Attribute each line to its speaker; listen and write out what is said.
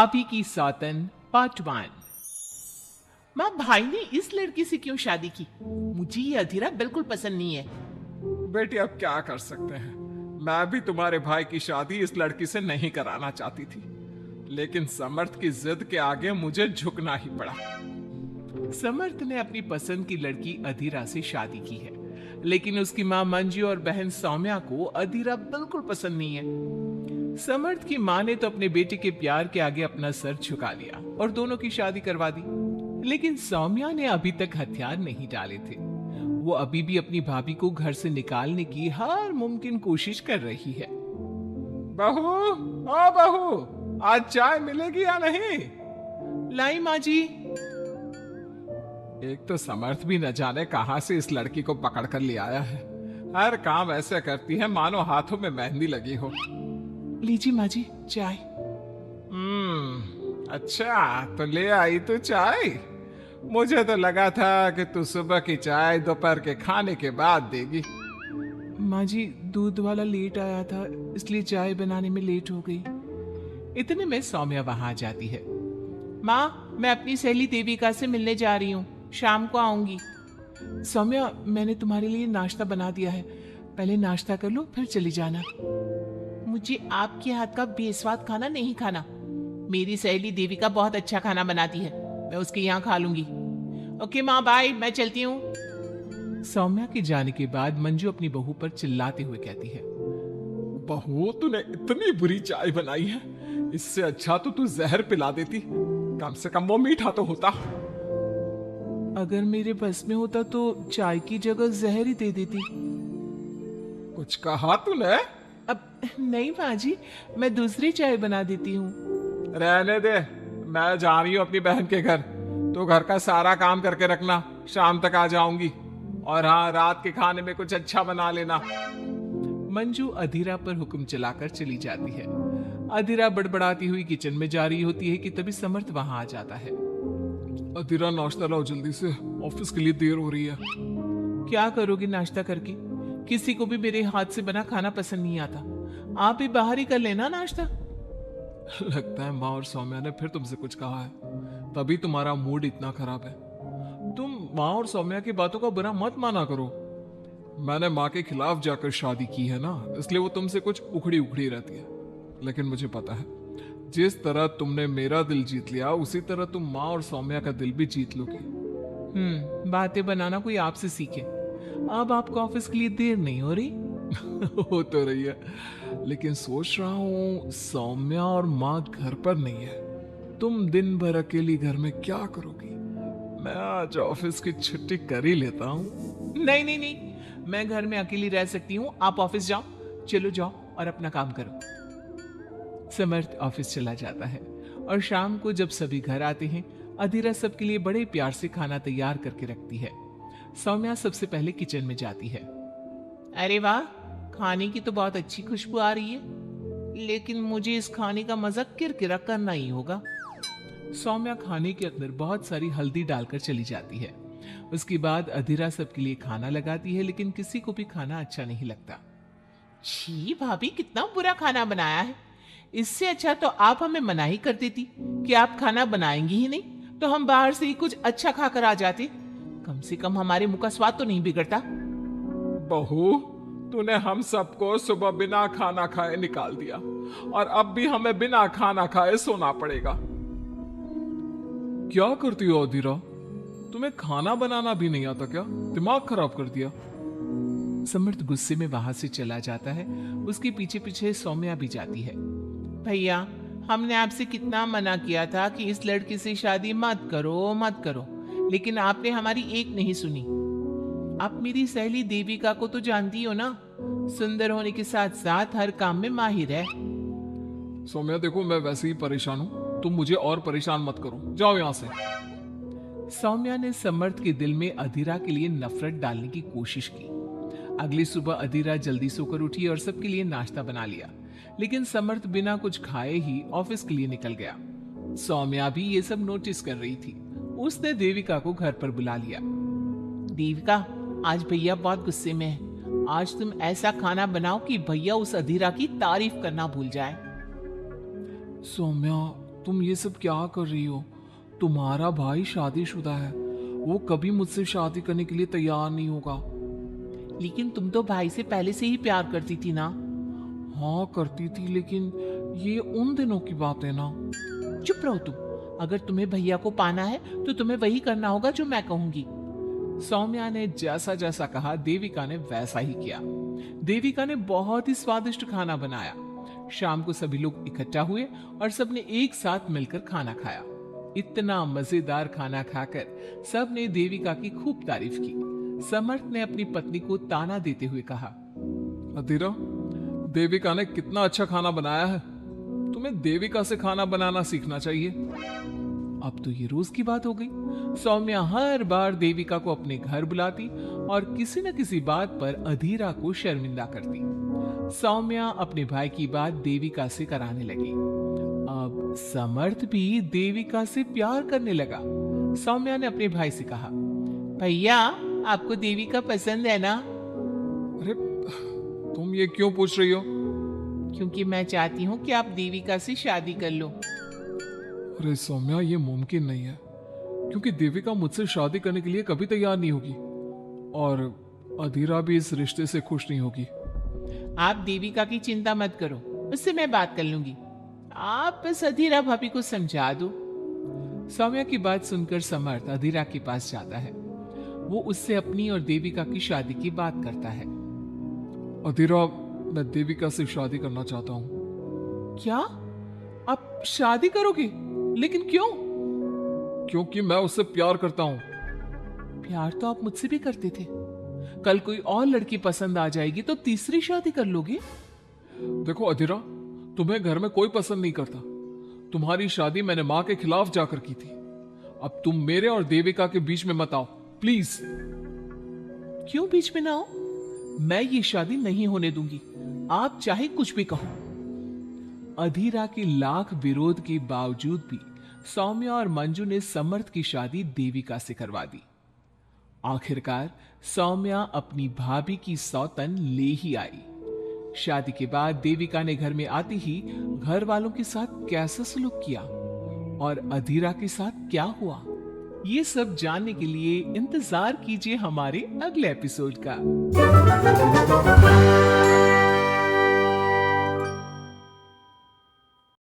Speaker 1: भाभी की सौतन पार्ट 1। माँ, भाई ने इस लड़की से क्यों शादी की? मुझे ये अधीरा बिल्कुल पसंद नहीं है।
Speaker 2: बेटी अब क्या कर सकते हैं, मैं भी तुम्हारे भाई की शादी इस लड़की से नहीं कराना चाहती थी, लेकिन समर्थ की जिद के आगे मुझे झुकना ही पड़ा।
Speaker 1: समर्थ ने अपनी पसंद की लड़की अधीरा से शादी की है, लेकिन उसकी माँ मंजू और बहन सौम्या को अधीरा बिल्कुल पसंद नहीं है। समर्थ की माँ ने तो अपने बेटे के प्यार के आगे अपना सर झुका लिया और दोनों की शादी करवा दी, लेकिन सौम्या ने अभी तक हथियार नहीं डाले थे। वो अभी भी अपनी भाभी को घर से निकालने की हर मुमकिन कोशिश कर रही है।
Speaker 2: बहू, ओ बहू, आज चाय मिलेगी या नहीं?
Speaker 1: लाई माँ जी।
Speaker 2: एक तो समर्थ भी न जाने कहां से इस लड़की को पकड़ कर ले आया है। हर काम ऐसे करती है मानो हाथों में मेहंदी लगी हो।
Speaker 1: लीजिए माँ जी चाय।
Speaker 2: अच्छा तो ले आई तू चाय। मुझे तो लगा था कि तू सुबह की चाय दोपहर के खाने के बाद देगी।
Speaker 1: माँ जी, दूध वाला लेट आया था, इसलिए चाय बनाने में लेट हो गई। इतने में सौम्या वहां आ जाती है। माँ, मैं अपनी सहेली देविका से मिलने जा रही हूँ, शाम को आऊंगी। सौम्या, मैंने तुम्हारे लिए नाश्ता बना दिया है, पहले नाश्ता कर लो फिर चली जाना। मुझे आपके हाथ का बेस्वाद खाना नहीं खाना। मेरी सहेली देविका बहुत अच्छा खाना बनाती है, मैं उसके यहाँ खा लूंगी। ओके माँ, बाय, मैं चलती हूँ। सौम्या के जाने के बाद मंजू अपनी बहू पर चिल्लाते हुए कहती है,
Speaker 2: बहू तूने इतनी बुरी चाय बनाई है, इससे अच्छा तो तू जहर पिला देती, कम से कम वो मीठा तो होता।
Speaker 1: अगर मेरे बस में होता तो चाय की जगह जहर ही दे देती।
Speaker 2: कुछ कहा तूने?
Speaker 1: अब नहीं माँ जी, मैं दूसरी चाय बना देती हूँ।
Speaker 2: रहने दे, मैं जा रही हूँ अपनी बहन के घर। तो घर का सारा काम करके रखना, शाम तक आ जाऊंगी। और हाँ, रात के खाने में कुछ अच्छा बना लेना।
Speaker 1: मंजू अधीरा पर हुक्म चलाकर चली जाती है। अधीरा बड़बड़ाती हुई किचन में जा रही होती है कि तभी समर्थ वहां आ जाता है।
Speaker 2: अधीरा नाश्ता लाओ जल्दी से, ऑफिस के लिए देर हो रही है।
Speaker 1: क्या करोगी नाश्ता करके? किसी को भी मेरे हाथ से बना खाना पसंद नहीं आता, आप ही बाहर ही कर लेना नाश्ता।
Speaker 2: लगता है माँ और सौम्या ने फिर तुमसे कुछ कहा है, तभी तुम्हारा मूड इतना खराब है। तुम माँ और सौम्या की बातों का बुरा मत माना करो। मैंने माँ के खिलाफ जाकर शादी की है ना, इसलिए वो तुमसे कुछ उखड़ी उखड़ी रहती है। लेकिन मुझे पता है, जिस तरह तुमने मेरा दिल जीत लिया, उसी तरह तुम माँ और सौम्या का दिल भी जीत लोगी।
Speaker 1: बातें बनाना कोई आपसे सीखे। अब आपको ऑफिस के लिए देर नहीं हो रही?
Speaker 2: हो तो रही है, लेकिन सोच रहा हूँ सौम्या और माँ घर पर नहीं है। तुम दिन भर अकेली घर में क्या करोगी? मैं आज ऑफिस की छुट्टी कर ही लेता हूँ।
Speaker 1: नहीं नहीं नहीं, मैं घर में अकेली रह सकती हूँ, आप ऑफिस जाओ। चलो जाओ और अपना काम करो। समर्थ ऑफिस चला जाता है और शाम को जब सभी घर आते हैं, अधीरा सबके लिए बड़े प्यार से खाना तैयार करके रखती है। सौम्या सबसे पहले किचन में जाती है। अरे वाह, खाने की तो बहुत अच्छी खुशबू आ रही है, लेकिन मुझे इस खाने का मजा किरकिरा करना ही होगा। सौम्या खाने के अंदर बहुत सारी हल्दी डालकर चली जाती है। उसके बाद अधीरा सबके लिए खाना लगाती है, लेकिन किसी को भी खाना अच्छा नहीं लगता। छी भाभी, कितना बुरा खाना बनाया है। इससे अच्छा तो आप हमें मना ही कर देती कि आप खाना बनाएंगी ही नहीं, तो हम बाहर से ही कुछ अच्छा खाकर आ जाते। कम से कम हमारे मुंह का स्वाद तो नहीं बिगड़ता।
Speaker 2: बहू, तूने हम सबको सुबह बिना खाना खाए निकाल दिया, और अब भी हमें बिना खाना खाए सोना पड़ेगा। क्या करती हो अधीरा? तुम्हें खाना बनाना भी नहीं आता क्या? दिमाग खराब कर दिया। समर्थ गुस्से में वहां से चला जाता है। उसके पीछे पीछे सौम्या भी जाती है। भैया, हमने आपसे कितना मना किया था कि इस लड़की से शादी मत करो मत करो, लेकिन आपने हमारी एक नहीं सुनी। आप मेरी सहेली देविका को तो जानती हो ना, सुंदर होने के साथ साथ हर काम में माहिर है। सौम्या देखो, मैं वैसे ही परेशान हूँ, तुम मुझे और परेशान मत करो, जाओ यहाँ से।
Speaker 1: सौम्या ने समर्थ के दिल में अधीरा के लिए नफरत डालने की कोशिश की। अगली सुबह अधीरा जल्दी सोकर उठी और सबके लिए नाश्ता बना लिया, लेकिन समर्थ बिना कुछ खाए ही ऑफिस के लिए निकल गया। सौम्या भी ये सब नोटिस कर रही थी। उसने देविका को घर पर बुला लिया। देविका, आज भैया बहुत गुस्से में है। आज तुम ऐसा खाना बनाओ कि भैया उस अधीरा की तारीफ करना भूल जाए।
Speaker 2: सौम्या, तुम ये सब क्या कर रही हो? तुम्हारा भाई शादीशुदा है, वो कभी मुझसे शादी करने के लिए तैयार नहीं होगा।
Speaker 1: लेकिन तुम तो भाई से पहले से ही प्यार करती थी ना।
Speaker 2: हाँ करती थी, लेकिन ये उन दिनों की बात है ना।
Speaker 1: चुप रहो तुम। अगर तुम्हें भैया को पाना है तो तुम्हें वही करना होगा जो मैं कहूंगी।
Speaker 2: सौम्या ने जैसा जैसा कहा देविका ने वैसा ही किया। देविका ने बहुत ही स्वादिष्ट खाना बनाया। शाम को सभी लोग इकट्ठा हुए और सबने एक साथ मिलकर खाना खाया। इतना मजेदार खाना खाकर सबने देविका की खूब तारीफ की। समर्थ ने अपनी पत्नी को ताना देते हुए कहा, अधीरा, देविका ने कितना अच्छा खाना बनाया है। तुम्हें देविका से खाना बनाना सीखना चाहिए। अब तो ये रोज की बात हो गई। सौम्या हर बार देविका को अपने घर बुलाती और किसी न किसी बात पर अधीरा को शर्मिंदा करती। सौम्या अपने भाई की बात देविका से कराने लगी। अब समर्थ भी देविका से प्यार करने लगा। सौम्या ने अपने भाई से कहा, भैया आपको देविका पसंद है ना? अरे तुम ये क्यों पूछ रही हो?
Speaker 1: क्योंकि मैं चाहती हूँ कि आप देविका से शादी कर लो।
Speaker 2: अरे सौम्या, ये मुमकिन नहीं है, क्योंकि देविका मुझसे शादी करने के लिए कभी तैयार नहीं होगी और अधीरा भी इस रिश्ते से खुश नहीं होगी।
Speaker 1: आप देविका की चिंता मत करो, उससे मैं बात कर लूंगी। आप बस अधीरा भाभी को समझा दो।
Speaker 2: सौम्या की बात सुनकर समर्थ अधीरा के पास जाता है। वो उससे अपनी और देविका की शादी की बात करता है। अधीरा, मैं देविका से शादी करना चाहता हूँ।
Speaker 1: क्या? आप शादी करोगे? लेकिन क्यों?
Speaker 2: क्योंकि मैं उससे प्यार करता हूँ।
Speaker 1: प्यार तो आप मुझसे भी करते थे। कल कोई और लड़की पसंद आ जाएगी तो तीसरी शादी कर लोगे?
Speaker 2: देखो अधीरा, तुम्हें घर में कोई पसंद नहीं करता। तुम्हारी शादी मैंने माँ के खिलाफ जाकर की थी। अब तुम मेरे और देविका के बीच में मत आओ, प्लीज।
Speaker 1: क्यों बीच में ना आओ? मैं ये शादी नहीं होने दूंगी, आप चाहे कुछ भी कहो।
Speaker 2: अधीरा के लाख विरोध के बावजूद भी सौम्या और मंजू ने समर्थ की शादी देविका से करवा दी। आखिरकार सौम्या अपनी भाभी की सौतन ले ही आई। शादी के बाद देविका ने घर में आते ही घर वालों के साथ कैसा सलूक किया और अधीरा के साथ क्या हुआ, ये सब जानने के लिए इंतजार कीजिए हमारे अगले एपिसोड का।